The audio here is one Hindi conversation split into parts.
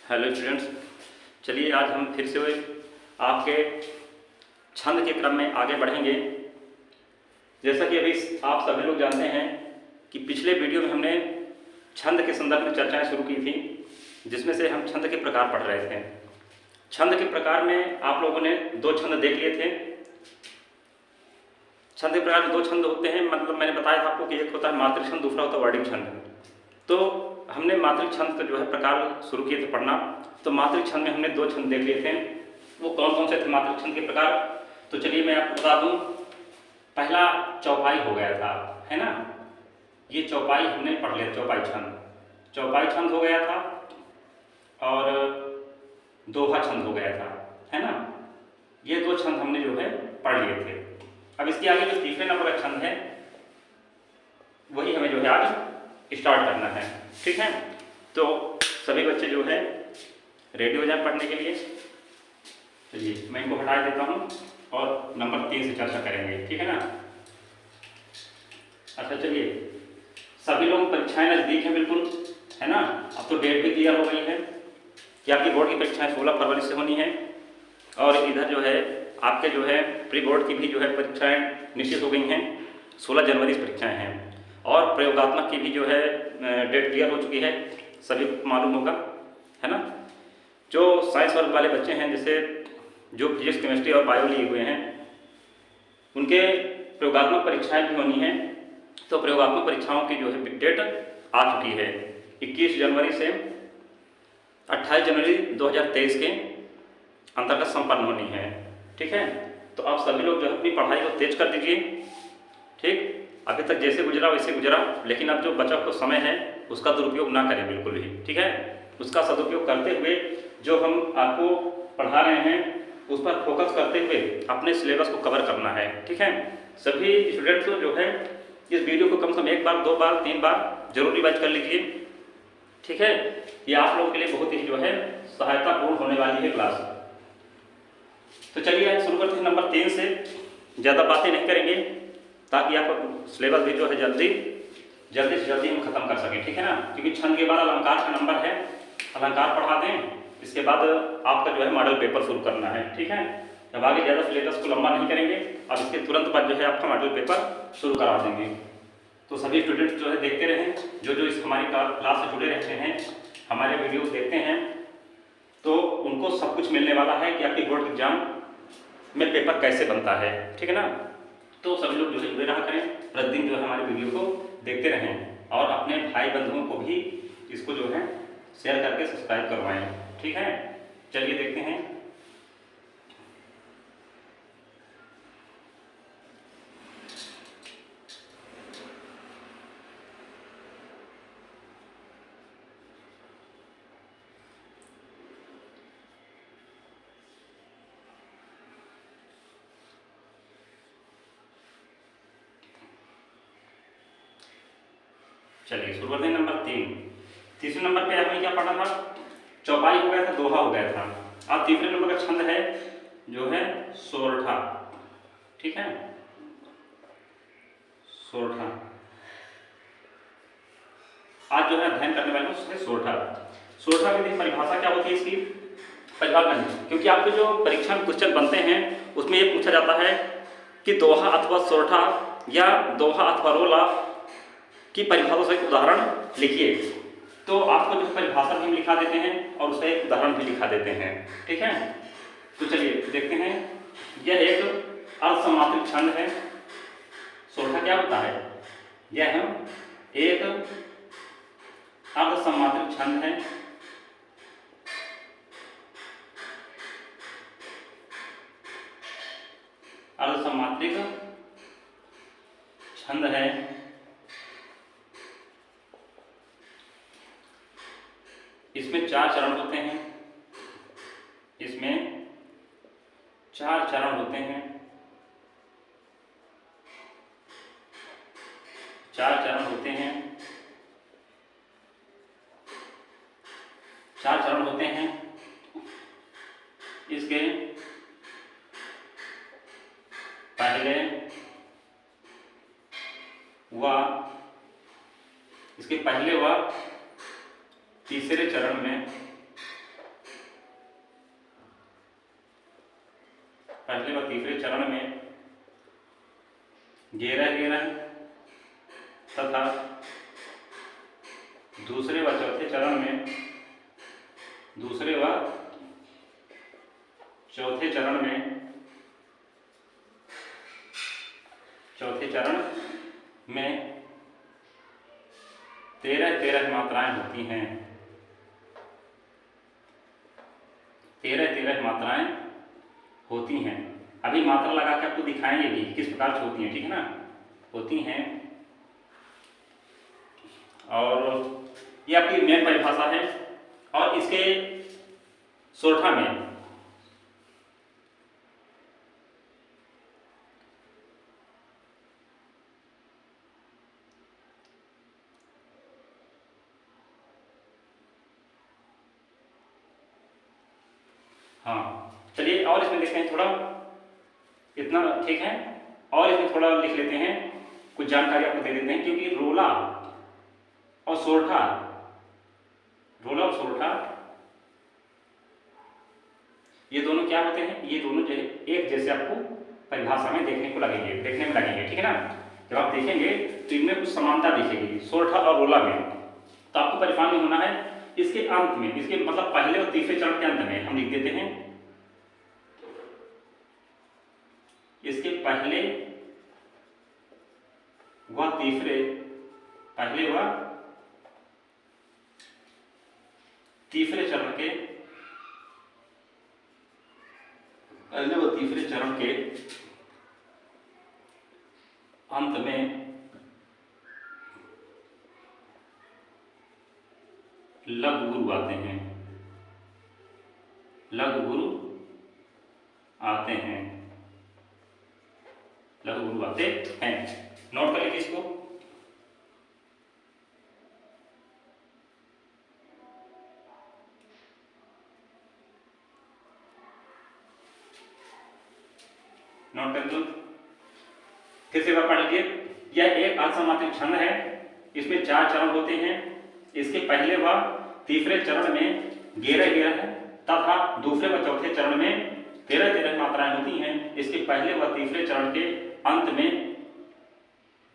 हेलो स्टूडेंट्स, चलिए आज हम फिर से आपके छंद के क्रम में आगे बढ़ेंगे। जैसा कि अभी आप सभी लोग जानते हैं कि पिछले वीडियो में हमने छंद के संदर्भ में चर्चाएं शुरू की थी, जिसमें से हम छंद के प्रकार पढ़ रहे थे। छंद के प्रकार में आप लोगों ने दो छंद देख लिए थे। छंद के प्रकार में दो छंद होते हैं, मतलब मैंने बताया था आपको कि एक होता है मातृ छंद, दूसरा होता है वर्णिक छंद। तो हमने मातृ छंद का जो है प्रकार शुरू किए थे पढ़ना। तो मातृ छंद में हमने दो छंद देख लिए थे। वो कौन कौन से थे मातृ छंद के प्रकार? तो चलिए मैं आपको बता दूं। पहला चौपाई हो गया था, है ना। ये चौपाई हमने पढ़ लिया, चौपाई छंद हो गया था, और दोहा छंद हो गया था, है ना। ये दो छंद हमने जो है पढ़ लिए थे। अब इसके आगे जो तीसरे नंबर का छंद है वही हमें जो है आज स्टार्ट करना है, ठीक है। तो सभी बच्चे जो है रेडी हो जाए पढ़ने के लिए। चलिए मैं इनको हटा देता हूँ और नंबर 3 से चर्चा करेंगे, ठीक है ना। अच्छा चलिए, सभी लोग परीक्षाएं नजदीक हैं बिल्कुल, है ना। अब तो डेट भी क्लियर हो गई है कि आपकी बोर्ड की परीक्षाएं 16 फरवरी से होनी है, और इधर जो है आपके जो है प्री बोर्ड की भी जो है परीक्षाएं निश्चित हो गई हैं। 16 जनवरी से परीक्षाएं हैं, और प्रयोगात्मक की भी जो है डेट क्लियर हो चुकी है, सभी को मालूम होगा, है ना। जो साइंस वर्ग वाले बच्चे हैं, जैसे जो फिजिक्स केमिस्ट्री और बायो लिए हुए हैं, उनके प्रयोगात्मक परीक्षाएं भी होनी हैं। तो प्रयोगात्मक परीक्षाओं की जो है डेट आ चुकी है, 21 जनवरी से 28 जनवरी 2023 के अंतर्गत संपन्न होनी है, ठीक है। तो आप सभी लोग जो है अपनी पढ़ाई को तेज कर दीजिए, ठीक। अभी तक जैसे गुजरा वैसे गुजरा, लेकिन अब जो बचा हुआ समय है उसका दुरुपयोग ना करें बिल्कुल भी, ठीक है। उसका सदुपयोग करते हुए जो हम आपको पढ़ा रहे हैं उस पर फोकस करते हुए अपने सिलेबस को कवर करना है, ठीक है। सभी स्टूडेंट्स को जो है इस वीडियो को कम से कम 1 बार 2 बार 3 बार जरूर रिवाइज कर लीजिए, ठीक है। ये आप लोगों के लिए बहुत ही जो है सहायतापूर्ण होने वाली है क्लास। तो चलिए आज शुरू करते हैं नंबर 3 से। ज़्यादा बातें नहीं करेंगे ताकि आपका सिलेबस भी जो है जल्दी से जल्दी हम खत्म कर सकें, ठीक है ना। क्योंकि छंद के बाद अलंकार का नंबर है, अलंकार पढ़ा दें, इसके बाद आपका जो है मॉडल पेपर शुरू करना है, ठीक है। अब आगे ज़्यादा सिलेबस को लंबा नहीं करेंगे, अब इसके तुरंत बाद जो है आपका मॉडल पेपर शुरू करा देंगे। तो सभी स्टूडेंट्स जो है देखते रहें, जो इस हमारी क्लास से जुड़े रहते हैं, हमारे वीडियो देखते हैं, तो उनको सब कुछ मिलने वाला है कि आपकी बोर्ड एग्जाम में पेपर कैसे बनता है, ठीक है ना। तो सभी लोग जो है जुड़े रहा करें, प्रतिदिन जो है हमारे वीडियो को देखते रहें, और अपने भाई बंधुओं को भी इसको जो है शेयर करके सब्सक्राइब करवाएं, ठीक है। चलिए देखते हैं। चलिए शुरू करते हैं नंबर 3। तीसरे नंबर पे हमें क्या पढ़ा था? चौपाई हो गया था, दोहा हो गया था। अब तीसरे नंबर का छंद है जो है सोरठा, ठीक है। सोरठा आज जो है अध्ययन करने वाले हैं सोरठा। सोरठा की परिभाषा क्या होती है इसकी? परिभाषा नहीं, क्योंकि आपके जो परीक्षा में क्वेश्चन बनते हैं उसमें ये पूछा जाता है कि दोहा अथवा सोरठा या दोहा अथवा रोला की परिभाषा से एक उदाहरण लिखिए। तो आपको जो परिभाषा भी लिखा देते हैं और उसका एक उदाहरण भी लिखा देते हैं, ठीक है। तो चलिए देखते हैं। यह एक अर्धसमात्रिक छंद है। सोरठा क्या होता है? यह एक अर्धसमात्रिक छंद है। अर्धसमात्रिक छंद है। इसमें 4 चरण होते हैं। इसमें 4 चरण होते हैं। 4 चरण होते हैं। 4 चरण होते हैं। इसके पहले व तीसरे चरण में चरण में गेरह गेरह तथा दूसरे व चौथे चरण में चौथे चरण में 13 मात्राएं होती हैं। 13 मात्राएं होती हैं। अभी मात्रा लगा के आपको दिखाएंगे भी किस प्रकार से होती हैं, ठीक है ना, होती हैं। और ये आपकी मेन परिभाषा है। और इसके सोरठा में हाँ चलिए और इसमें देखते हैं, थोड़ा इतना ठीक है। और इसमें थोड़ा लिख लेते हैं, कुछ जानकारी आपको दे देते हैं, क्योंकि रोला और सोरठा ये दोनों क्या होते हैं, ये दोनों जो है एक जैसे आपको परिभाषा में देखने में लगेंगे, ठीक है ना। जब आप देखेंगे तो इनमें कुछ समानता दिखेगी सोरठा और रोला में। तो आपको परेशान नहीं होना है। इसके अंत में, इसके मतलब पहले और तीसरे चरण के अंत में हम लिख देते हैं, इसके पहले व तीसरे चरण के अंत में लघु गुरु आते हैं, लघु गुरु आते हैं। नोट कर लीजिए इसको। नोट कर दो, फिर से पढ़ लीजिए। यह एक असमात्रिक छंद है। इसमें 4 चरण होते हैं। इसके पहले व तीसरे चरण में गेरह गेरह तथा दूसरे व चौथे चरण में 13 मात्राएं होती हैं। इसके पहले व तीसरे चरण के अंत में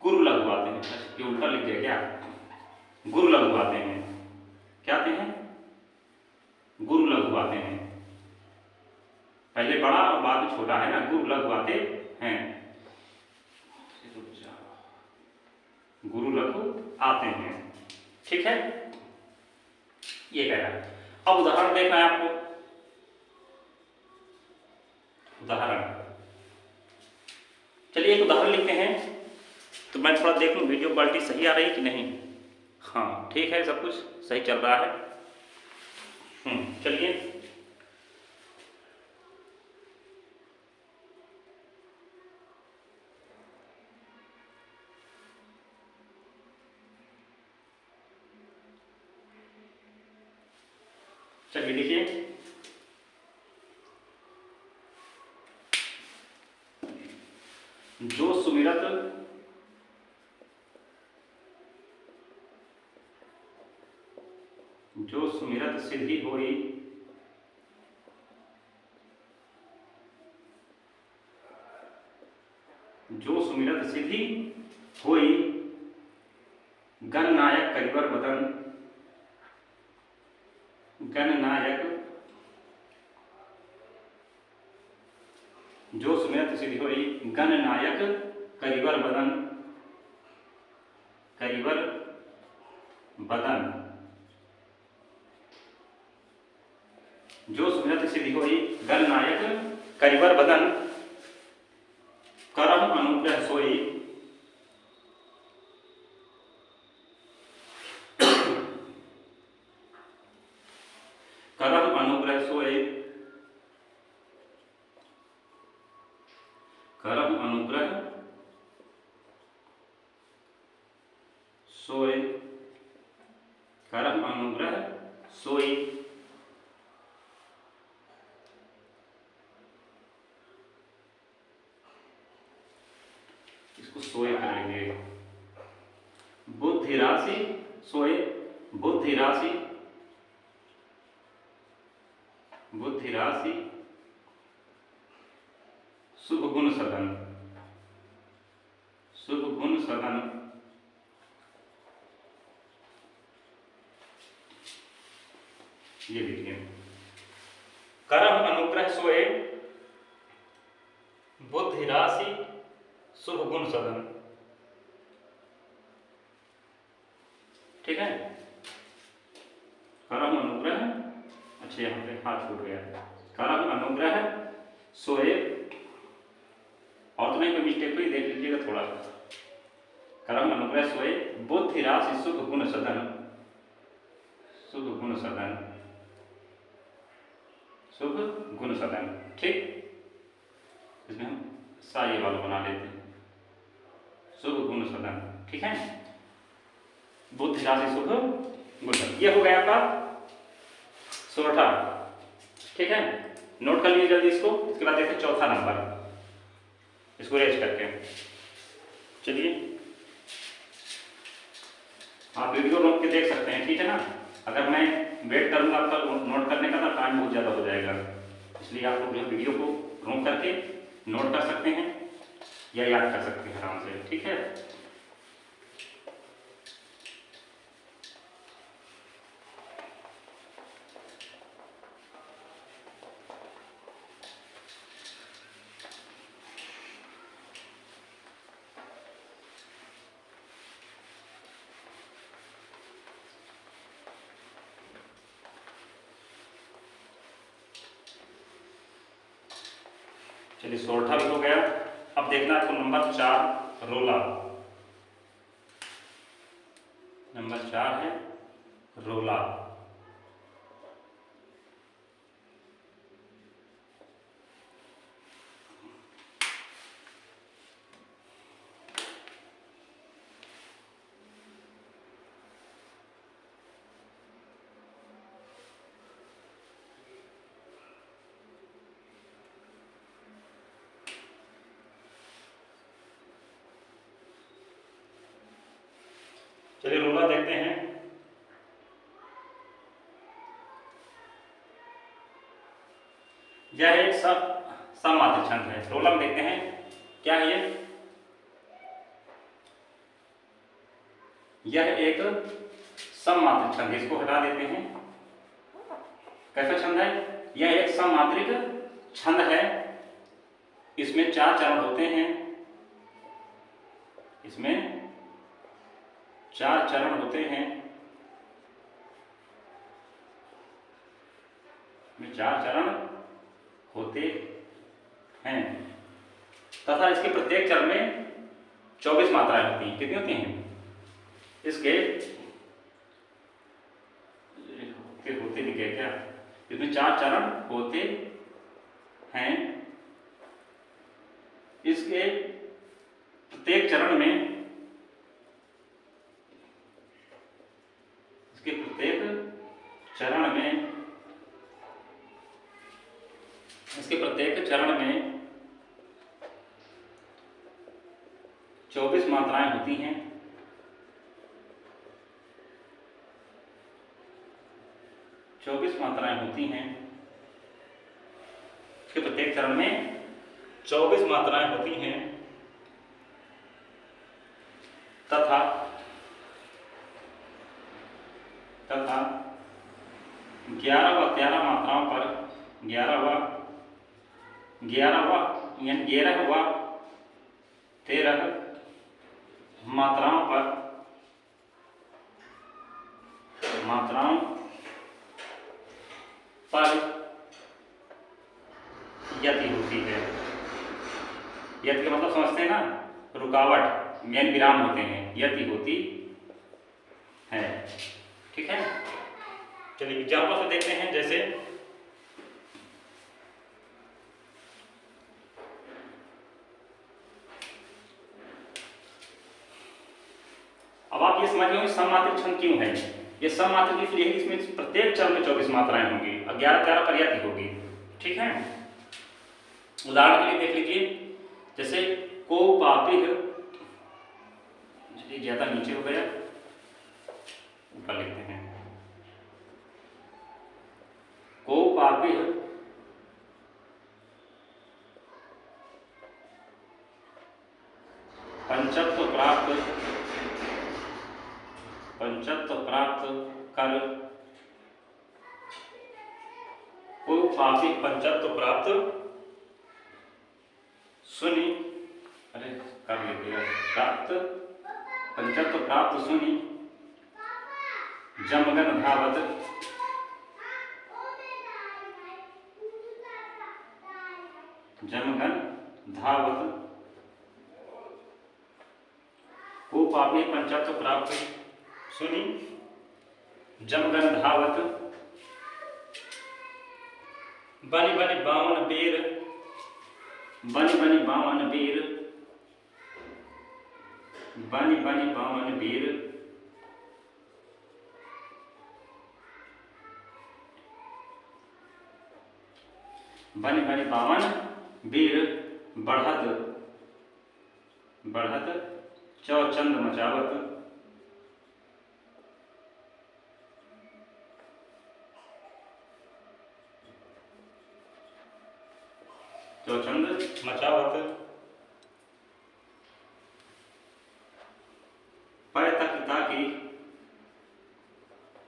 गुरु लघु आते हैं। ये उल्टा लिख दिया क्या, गुरु लघु आते हैं। क्या आते हैं, गुरु लघु आते हैं। पहले बड़ा और बाद में छोटा है ना, गुरु लघु आते हैं, गुरु लघु आते हैं, ठीक है। ये कह रहा है। अब उदाहरण देखना है आपको। उदाहरण, चलिए एक उदाहरण लिखते हैं। तो मैं थोड़ा देख लूँ वीडियो क्वालिटी सही आ रही है कि नहीं। हाँ ठीक है, सब कुछ सही चल रहा है। चलिए देखिए, जो सुमिरत सिद्धि होई, गणनायक करिवर बदन, जो सुमिरत सिद्धि होई गणनायक करिवर बदन, जो सुमिरत सिद्धि होई गणनायक करिवर बदन, करम अनुग्रह सोई, करम अनुग्रह सोए, करम अनुग्रह सोए, करम अनुग्रह सोई, इसको सोए कर लेंगे। बुद्धि राशि सोए, बुद्धि राशि, बुद्धि राशि शुभ गुण सदन, शुभ गुण सदन, ये देखिए करम अनुग्रह सोए बुद्धि राशि शुभ गुण सदन। ठीक है, करम अनुग्रह, अच्छा यहाँ पे हाथ छूट गया, करम अनुग्रह सोए, और तो नहीं कोई मिस्टेक हुई देख लीजिएगा थोड़ा। करम अनुग्रह सोए बुद्धि राशि शुभ गुण सदन, शुभ गुण सदन, शुभ गुण सदन। ठीक, इसमें हम सा ये वाला बना लेते हैं, शुभ गुण सदन। ठीक है, बुद्धि राशि शुभ गुण सदन, ये हो गया आपका सोरठा। ठीक है, नोट कर लीजिए जल्दी इसको। इसके बाद देखते हैं चौथा नंबर, इसको रेज करके। चलिए आप वीडियो रोक के देख सकते हैं, ठीक है ना। अगर मैं वेट करूंगा आपका नोट करने का तो टाइम बहुत ज़्यादा हो जाएगा, इसलिए आप लोग जो वीडियो को रोक करके नोट कर सकते हैं या याद कर सकते हैं आराम से। ठीक है, चलिए सोरठा भी हो गया। अब देखना आपको नंबर 4 रोला, नंबर 4 है रोला। चलिए रोला देखते हैं। यह एक सममात्र छंद है। रोला में देखते हैं क्या है ये, यह एक सममात्रिक छंद है। इसको हटा देते हैं। कैसा छंद है, यह एक सममात्रिक छंद है। इसमें 4 चरण होते हैं, इसमें 4 चरण होते हैं, में 4 चरण होते हैं तथा इसके प्रत्येक चरण में 24 मात्राएं होती हैं। कितनी होती हैं इसके, होते दिखे क्या, इसमें 4 चरण होते हैं। इसके प्रत्येक चरण में, इसके प्रत्येक चरण में, इसके प्रत्येक चरण में 24 मात्राएं होती हैं। मात्राएं होती हैं, इसके प्रत्येक चरण में 24 मात्राएं होती हैं तथा 11 व 13 मात्राओं पर 11 व 13 मात्राओं पर यति होती है। यति का मतलब समझते हैं ना, रुकावट, मेन विराम होते हैं, यति होती है। ठीक है, चलिए एग्जाम्पल से देखते हैं। जैसे अब आप ये समझ रहे हो सममात्रिक छंद क्यों है। ये सममात्रिक इसलिए है, इसमें प्रत्येक चरण में 24 मात्राएं होंगी और 11-13 पर यति होगी। ठीक है, उदाहरण के लिए देख लीजिए, जैसे को पापिह, ज्यादा नीचे हो गया, ऊपर लिखते हैं, को पापिह को पापी पंचत्व प्राप्त सुनि, अरे कर लीजिएगा, प्राप्त पंचत्व प्राप्त सुनि जमगन धावत, जमगन धावत, को पापी पंचत्व प्राप्त सुनि जमगन धावत, बनि बनि बावन वीर, बनि बनि बावन वीर, बनि बनि बावन वीर, बनि बनि बावन वीर, बढ़त बढ़त चौचंद मचावत, चौचंद मचावत, पै तकी ताकी,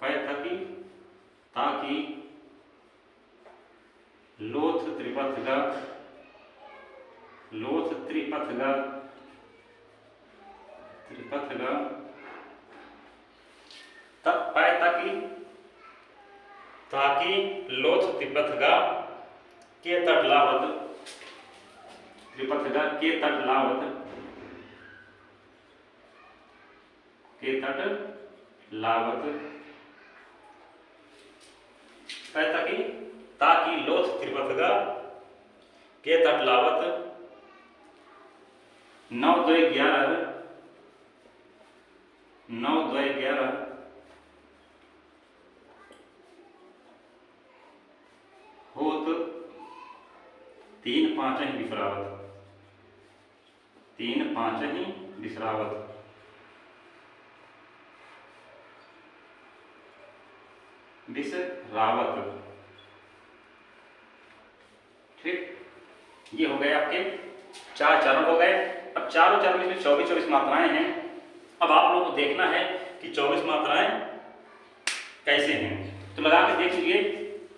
पै तकी ताकी, लोथ त्रिपथ गा, लोथ त्रिपथ गा, त्रिपथ गा, तब पै तकी ताकी लोथ त्रिपथ गा, के तट लावत, त्रिपथ गा के तट लावत, के तट लावत, पै तकी ताकि लोथ त्रिपथ गा, के तट लावत, 9 2 11, 9 2 11, होत 3 5 ही विसरावत, 3 5 ही विसरावत, विसरावत। ठीक, ये हो गए आपके 4 चरण हो गए। अब चारों चरण में 24 मात्राएं हैं। अब आप लोगों को देखना है कि 24 मात्राएं कैसे हैं, तो लगा के देख लीजिए।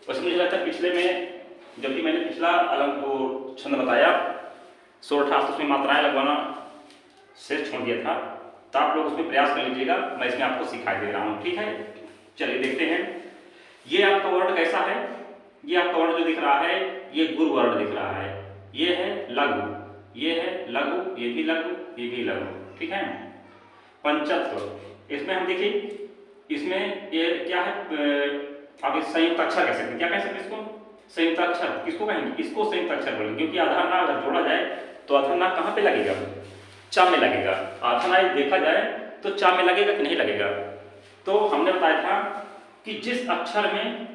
वैसे मुझे लगता है पिछले में जब भी मैंने पिछला अलग को छंद बताया 16 उसमें मात्राएं लगवाना शेष छोड़ दिया था, तो आप लोग उसमें प्रयास कर लीजिएगा। मैं इसमें आपको सिखाई दे रहा हूँ, ठीक है। चलिए देखते हैं, ये आपका वर्ण कैसा है। ये आपका वर्ण जो दिख रहा है ये गुरु वर्ण दिख रहा है, ये है लघु, ये है लघु, ये भी लघु, ये भी लघु, ठीक है। पंचत्व, इसमें हम देखिए, इसमें ये क्या है, आप इस संयुक्त अक्षर कह सकते हैं। क्या कह सकते हैं इसको? संयुक्त अक्षर। किसको कहेंगे? इसको संयुक्त अक्षर बोलेंगे, क्योंकि आधार नाम अगर जोड़ा जाए तो आधार नाम कहाँ पे लगेगा? चा में लगेगा। आधार नाम देखा जाए तो चा में लगेगा कि नहीं लगेगा? तो हमने बताया था कि जिस अक्षर में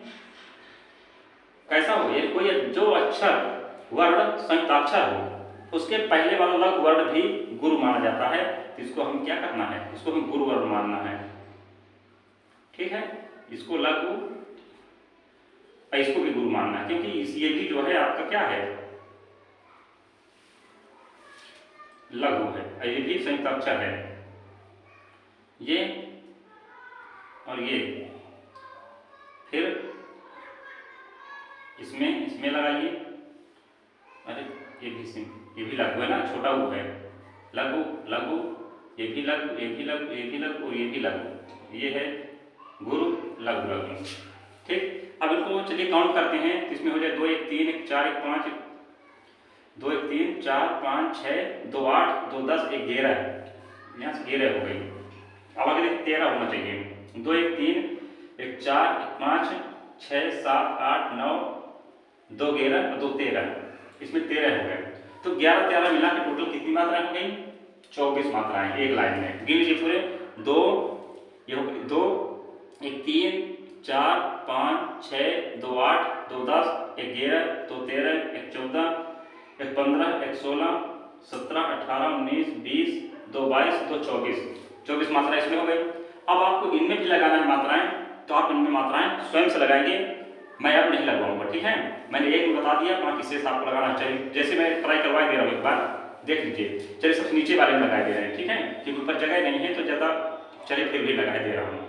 कैसा हो, ये कोई जो अक्षर वर्ण संयुक्ताक्षर हो उसके पहले वाला लघु वर्ण भी गुरु माना जाता है। तो इसको हम क्या करना है, इसको हम गुरु वर्ण मानना है, ठीक है। इसको लघु, इसको भी गुरु मानना है, क्योंकि ये भी जो है आपका क्या है, लघु है, ये भी संयुक्ताक्षर है। ये और ये, फिर इसमें लगाइए, अरे ये भी लघु है ना, छोटा वो है, लघु लघु, ये भी लघु, ये भी लघु, ये भी लघु और ये भी लघु, ये है गुरु लघु लघु, ठीक। अब इनको चलिए काउंट करते हैं। तो इसमें हो जाए 2 1 3 1 4 1 5, 2 1 3 4 5 6 2 8 2 10 1 11, यहाँ से 11 हो गई। अब आगे देखिए 13 होना चाहिए। 2 1 3 1 4 1 5 6 7 8 9 2 11 और 2 13, इसमें 13 हो गए। तो 11 13 मिला के टोटल कितनी मात्राएं हो गई? 24 मात्राएं एक लाइन में। गिन लीजिए पूरे। 2 ये हो गई, 2 1 3 4 5 6 2 8 2 10 1 11 2 13 1 14 1 15 1 16 17 18 19 20 2 22 2 24, 24 मात्राएं इसमें हो गई। अब आपको इनमें भी लगाना है मात्राएं, तो आप इनमें मात्राएं स्वयं से लगाएंगे, मैं अब नहीं लगवाऊंगा, ठीक है। मैंने एक बता दिया, बाकी शेष आपको लगाना चाहिए। जैसे मैं ट्राई करवा दे रहा हूँ, एक बार देख लीजिए। चलिए सबसे नीचे वाले में लगा दे रहे हैं, ठीक है, क्योंकि ऊपर जगह नहीं है तो ज़्यादा, चलिए फिर भी लगा दे रहा हूँ।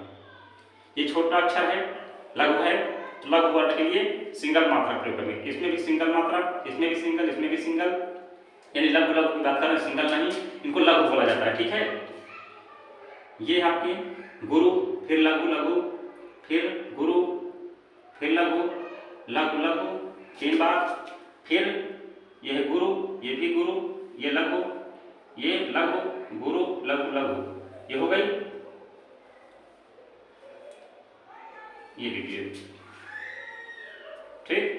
ये छोटा अक्षर है, लघु है, तो लघु वर्ण के लिए सिंगल मात्रा प्रयोग करेंगे। इसमें भी सिंगल मात्रा, इसमें भी सिंगल, इसमें भी सिंगल, यानी लघु लघु की बात करें, सिंगल नहीं, इनको लघु बोला जाता है। ठीक है, ये आपकी गुरु, फिर लघु लघु, फिर गुरु, फिर लघु, लघु लघु, 3 बार, फिर यह गुरु, ये भी गुरु, ये लघु, ये लघु, गुरु, लघु लघु, ये हो गई। ये लीजिए, ठीक।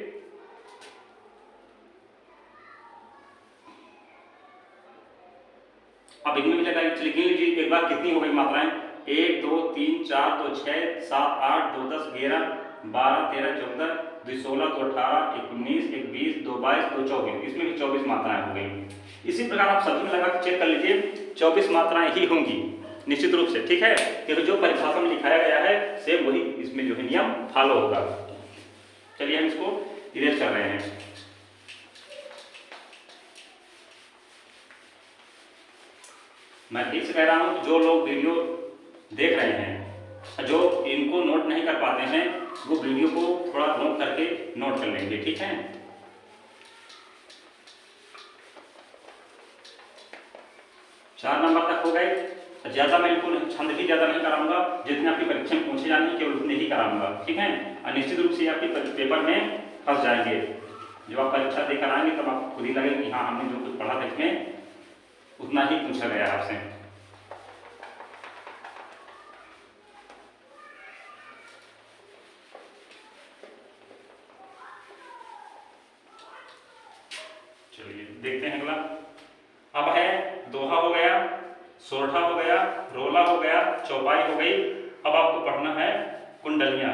अब इनमें भी लगा, चलिए गिन लीजिए एक बार कितनी हो गई मात्राएं। 1 2 3 4 2 6 7 8 2 10 11 12 13 14 2 16 2 18 1 19 1 20 2 22 2 24, इसमें भी 24 मात्राएं हो गई। इसी प्रकार आप सभी में लगा के चेक कर लीजिए, 24 मात्राएं ही होंगी निश्चित रूप से। ठीक है, क्योंकि जो परिभाषा में लिखाया गया है सेम वही इसमें जो है नियम फॉलो होगा। चलिए हम इसको इरेज कर रहे हैं। मैं फिर से कह रहा हूं, जो लोग वीडियो देख रहे हैं, जो इनको नोट नहीं कर पाते हैं, वो वीडियो को थोड़ा नोट करके नोट कर लेंगे। ठीक है, चार नंबर तक हो गए। ज्यादा मैं इनको छंद भी ज्यादा नहीं कराऊंगा, जितने आपकी परीक्षा में पूछे जाने केवल उतने ही कराऊंगा। ठीक है, और निश्चित रूप से आपके पेपर में फंस जाएंगे। जब आप परीक्षा देकर आएंगे तब आपको खुद ही लगेगा कि हाँ, हमने जो कुछ पढ़ा था इसमें उतना ही पूछा गया आपसे। चलिए देखते हैं अगला। अब है दोहा हो गया, सोरठा हो गया, रोला हो गया, चौपाई हो गई। अब आपको पढ़ना है कुंडलियां।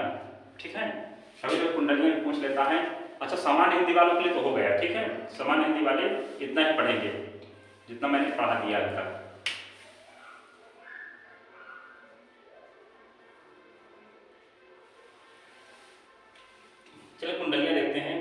ठीक है, अभी जो कुंडलियां पूछ लेता है। अच्छा, सामान्य हिंदी वालों के लिए तो हो गया। ठीक है, सामान्य हिंदी वाले इतना ही पढ़ेंगे जितना मैंने पढ़ा दिया अभी तक। चलिए कुंडलियां देखते हैं।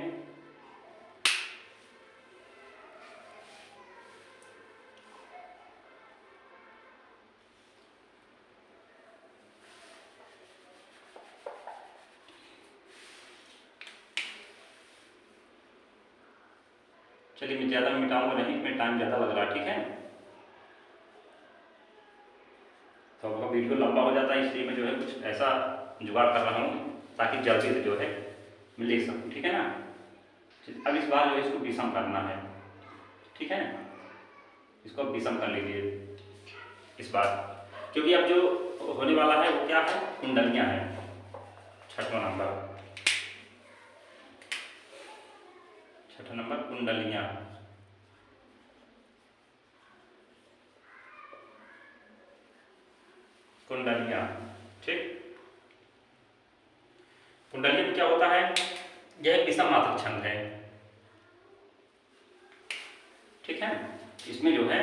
चलिए मैं ज़्यादा मिटाऊंगा नहीं, इसमें टाइम ज़्यादा लग रहा है। ठीक है, तो आपका वीडियो लंबा हो जाता है, इसलिए मैं जो है कुछ ऐसा जुगाड़ कर रहा हूँ ताकि जल्दी से जो है मैं लिख सकूँ। ठीक है ना, अब इस बार जो है इसको विषम करना है। ठीक है, इसको अब विषम कर लीजिए इस बार, क्योंकि अब जो होने वाला है वो क्या है, कुंडलियाँ हैं। 6वां नंबर, 6वां नंबर कुंडलियाँ। कुंडलियाँ, ठीक। कुंडलियों में क्या होता है, यह विषम मात्रक छंद है। ठीक है, इसमें जो है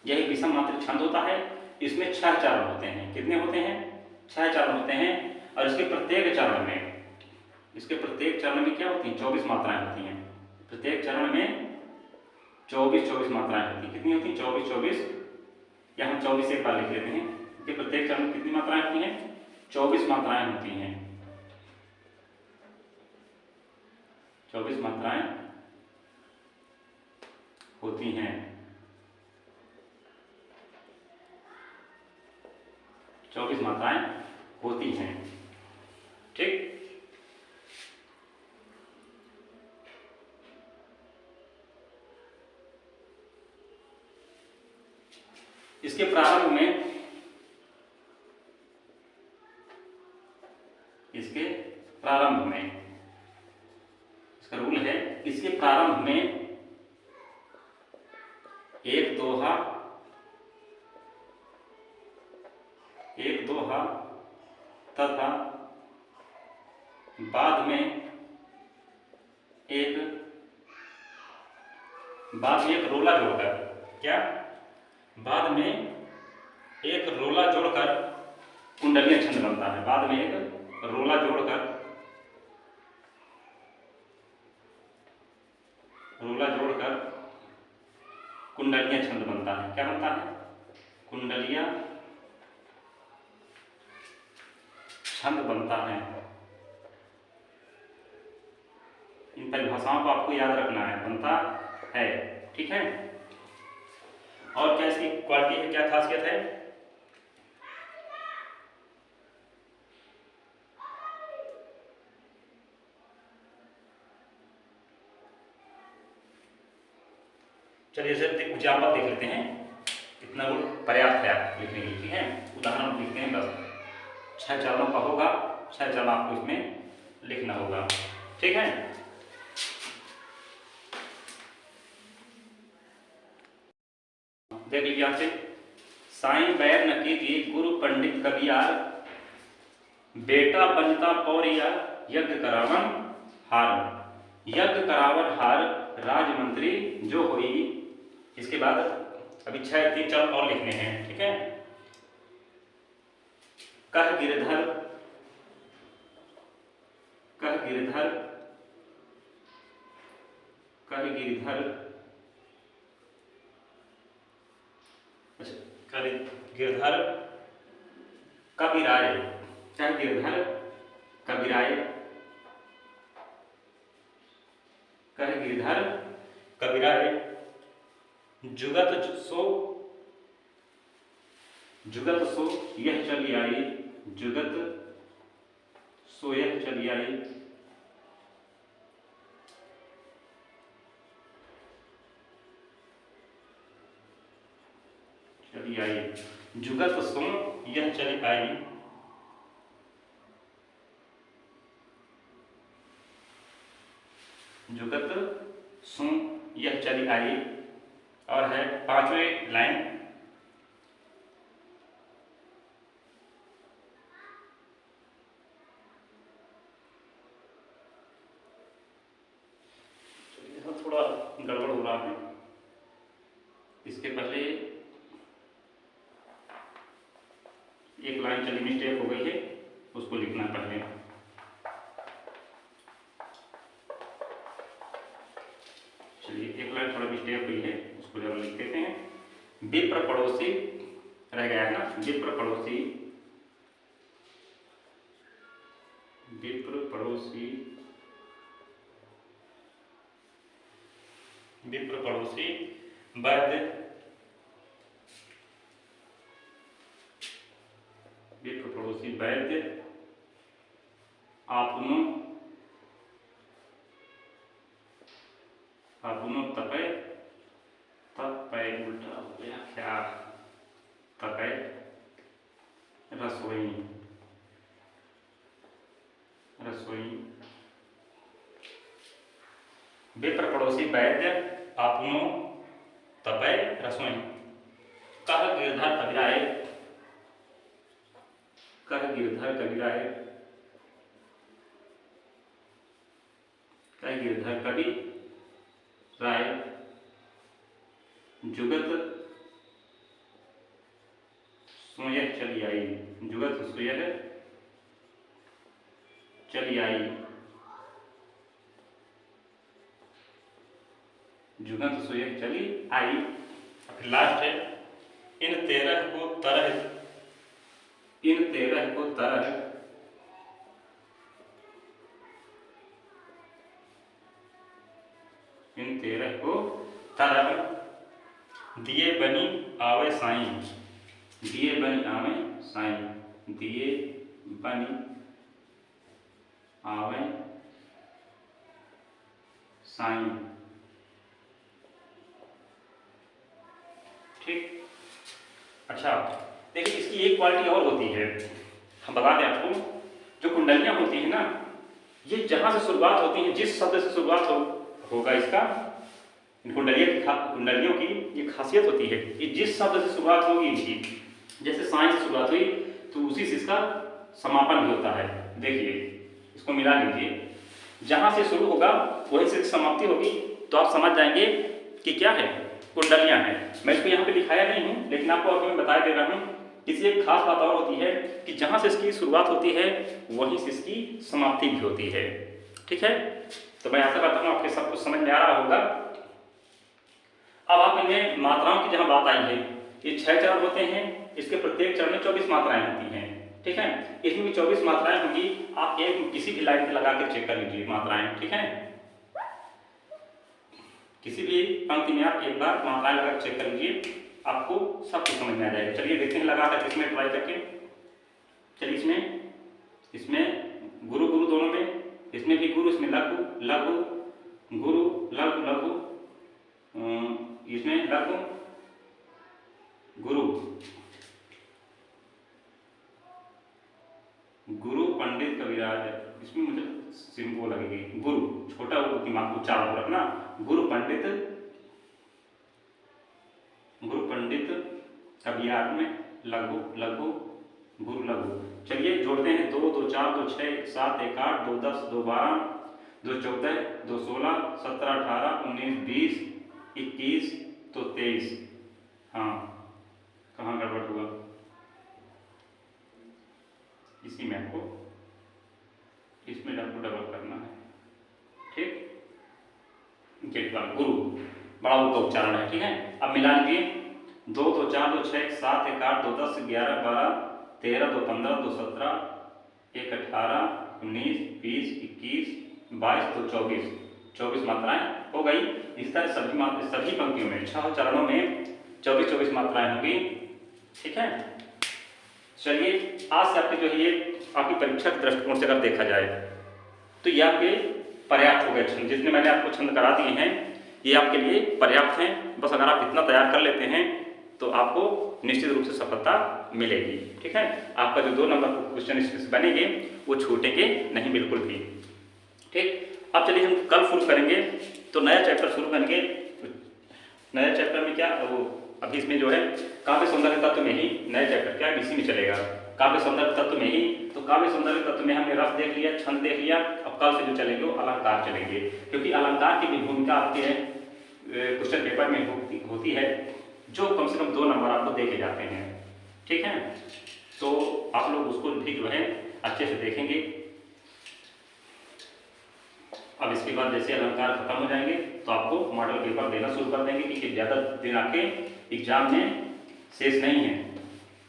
यह विषम मात्रक छंद होता है। इसमें 6 चरण होते हैं। कितने होते हैं, 6 चरण होते हैं। और इसके प्रत्येक चरण में क्या होती हैं, 24 मात्राएं होती हैं। प्रत्येक चरण में 24 मात्राएं होती हैं। कितनी होती हैं, 24, या हम 24 एक बार लिख लेते हैं कि प्रत्येक चरण में कितनी मात्राएं होती हैं, 24 मात्राएं होती हैं। 24 मात्राएं होती हैं। 24 मात्राएं होती हैं। ठीक, इसके प्रारंभ में, इसका रूल है, इसके प्रारंभ में एक दोहा तथा बाद में एक रोला जोड़कर, क्या, बाद में एक रोला जोड़कर कुंडलियां छंद बनता है। बाद में एक रोला जोड़कर कुंडलियां छंद बनता है। क्या बनता है, कुंडलियां छंद बनता है। दशाओं को आपको याद रखना है, बनता है, ठीक है। और क्या इसकी क्वालिटी है, क्या खासियत है? चलिए इसे एग्जाम्पल देख लेते हैं, इतना गुण पर्याप्त है आप लिखने के लिए, ठीक है। उदाहरण लिखते हैं, बस 6 चरणों का होगा, 6 चरण आपको इसमें लिखना होगा, ठीक है। देख लीजिए आपसे, साईं बैर न कीजिए गुरु पंडित कबियार, बेटा बनता पौरिया यज्ञ करावन हार, यज्ञ करावन हार राजमंत्री जो हुई। इसके बाद अभी 3 चरण और लिखने हैं, ठीक है। कह गिरधर, कह गिरधर, कह गिरधर, अच्छा, कह गिरधर कबीराय, कह गिरधर कबीराय, कह गिरधर कबीराय, जुगत सो, जुगत सो यह चली आई, जुगत सो यह चली आई, चली आई, जुगत सो यह चली आई, जुगत सो यह चली आई। और है 5वें लाइन, थोड़ा गड़बड़ हो रहा है, इसके पहले एक लाइन चली मिस्टेक हो गई है, उसको लिखना पहले। चलिए एक लाइन थोड़ा मिस्टेक हुई है, उसको जब लिख देते हैं। विप्र पड़ोसी रह गया है ना, विप्र पड़ोसी, विप्र पड़ोसी, विप्र पड़ोसी वैद्य, विप्र पड़ोसी वैद्य आपनो, आपनो तपय, तपय उल्टा हो गया क्या, तपय रसोई, रसोई, विप्र पड़ोसी वैद्य आपनो तपय रसोई। कह गिरधर कबीराय, कह गिरधर कबीराय, कह गिरधर कवि राय, जुगत सोयह चली आई, जुगत सोयह चली आई, जुगत सोयह चली आई। फिर लास्ट है, इन 13 को तरह, इन 13 को तरह, इन 13 को तरह दिए बनी आवे साईं, दिए बनी आवे साईं, दिए बनी आवे साईं, ठीक। अच्छा देखिए, इसकी एक क्वालिटी और होती है, हम बता दें आपको, जो कुंडलियां होती है ना, ये जहां से शुरुआत होती है, जिस शब्द से शुरुआत होगा इसका, कुंडलियों की ये खासियत होती है, ये जिस शब्द से शुरुआत होगी इनकी, जैसे साईं से शुरुआत हुई तो उसी से इसका समापन भी होता है। देखिए इसको मिला लीजिए, जहां से शुरू होगा वहीं से समाप्ति होगी, तो आप समझ जाएंगे कि क्या है, कुंडलियां हैं। मैं इसको यहाँ पे दिखाया नहीं हूँ, लेकिन आपको अभी मैं बता दे रहा हूँ। इसलिए एक खास बात और होती है कि जहां से इसकी शुरुआत होती है वहीं से इसकी समाप्ति भी होती है, ठीक है। तो मैं आशा करता हूँ आपके सब कुछ समझ में आ रहा होगा। अब आप इनमें मात्राओं की जहां बात आई है, ये 6 चरण होते हैं, इसके प्रत्येक चरण में 24 मात्राएं होती हैं, ठीक है। इसमें भी 24 मात्राएं होंगी, आप एक किसी भी लाइन पे लगा कर चेक कर लीजिए मात्राएं, ठीक है। किसी भी पंक्ति में आप एक बार वहाँ लाइन लगा चेक कर लीजिए, आपको सब कुछ समझ में आ जाएगा। चलिए देखते हैं लगा कर इसमें ट्राई करके। चलिए इसमें गुरु गुरु दोनों में, इसमें भी गुरु, इसमें लघु लघु गुरु लघु लघु, इसमें लघु गुरु गुरु पंडित कविराज, इसमें मुझे सिंपल लगेगी गुरु, छोटा दिमाग उच्चारण रखना, गुरु पंडित कविराज में लघु लघु गुरु लघु। चलिए जोड़ते हैं, 2 2 4 2 6 7 1 8 2 10 2 12 2 14 2 16 17 18 19 20 21 तो 23। हाँ, कहाँ गड़बड़ हुआ, इसी में आपको इसमें आपको डबल करना है, ठीक। गेट का गुरु बड़ा का उच्चारण है, ठीक है। अब मिला लीजिए, 2 2 4 2 6 7 1 8 2 10 11 12 13 2 15 2 17 1 18 19 20 21 22 तो 24 मात्राएं हो गई। इस तरह सभी पंक्तियों में 6 चरणों में 24 मात्राएं होंगी, ठीक है। चलिए आज से आपके जो है ये आपकी परीक्षा के दृष्टिकोण से अगर देखा जाए तो ये आपके पर्याप्त हो गए छंद, जितने मैंने आपको छंद करा दिए हैं ये आपके लिए पर्याप्त हैं। बस अगर आप इतना तैयार कर लेते हैं तो आपको निश्चित रूप से सफलता मिलेगी, ठीक है। आपका जो 2 नंबर क्वेश्चन इसमें बनेंगे वो छूटेंगे नहीं बिल्कुल भी, ठीक। अब चलिए हम कल शुरू करेंगे, तो नया चैप्टर शुरू करेंगे। नया चैप्टर में क्या, वो अभी इसमें जो है काव्य सौंदर्य तत्व में ही नया चैप्टर क्या इसी में चलेगा, काव्य सौंदर्य तत्व में ही। तो काव्य सौंदर्य तत्व में हमने रस देख लिया, छंद देख लिया, अब कल से जो चलेंगे वो अलंकार चलेंगे, क्योंकि अलंकार की भी भूमिका आपके क्वेश्चन पेपर में होती है, जो कम से कम 2 नंबर आपको देखे जाते हैं, ठीक है। तो आप लोग उसको भी जो है अच्छे से देखेंगे। अब इसके बाद जैसे अलंकार खत्म हो जाएंगे तो आपको मॉडल पेपर देना शुरू कर देंगे, क्योंकि ज़्यादा दिन आपके एग्जाम में शेष नहीं है,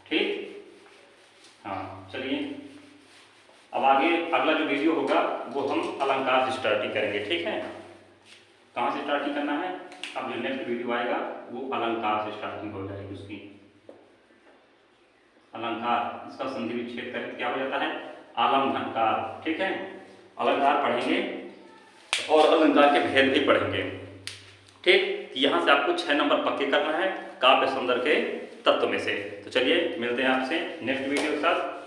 ठीक। हाँ चलिए, अब आगे अगला जो वीडियो होगा वो हम अलंकार से स्टार्टिंग करेंगे, ठीक है। कहाँ से स्टार्टिंग करना है, अब जो नेक्स्ट वीडियो आएगा वो अलंकार से स्टार्टिंग हो जाएगी उसकी। अलंकार, इसका संधि विच्छेद करके क्या हो जाता है, आलम्भनकार, ठीक है। अलंकार पढ़ेंगे और अलंकार के भेद भी पढ़ेंगे, ठीक। यहाँ से आपको 6 नंबर पक्के करना है काव्य सौंदर्य के तत्व में से। तो चलिए मिलते हैं आपसे नेक्स्ट वीडियो के साथ।